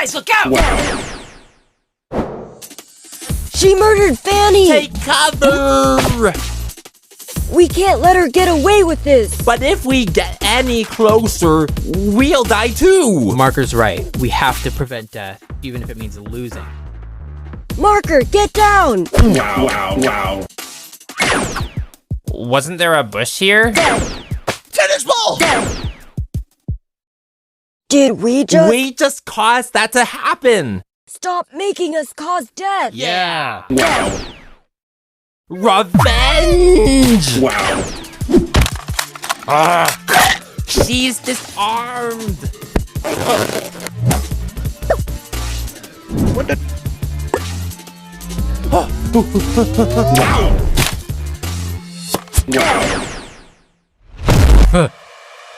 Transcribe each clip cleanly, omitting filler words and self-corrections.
Guys, look out! She murdered Fanny! Take cover! We can't let her get away with this! But if we get any closer, we'll die too! Marker's right. We have to prevent death, even if it means losing. Marker, get down! Wow. Wasn't there a bush here? Tennis ball! Did we just... We just caused that to happen! Stop making us cause death! Yeah. Revenge! Wow. She's disarmed! What the?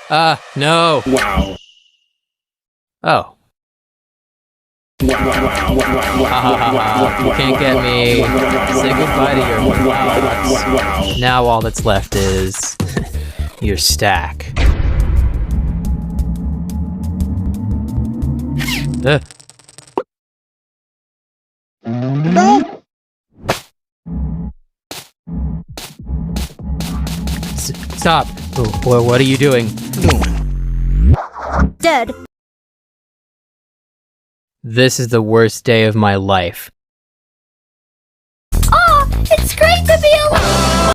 Wow. No. Wow. Oh. You can't get me. Say goodbye to your clouds. Now all that's left is your stack. Stop. What are you doing? Dead. This is the worst day of my life. Oh, it's great to be alive!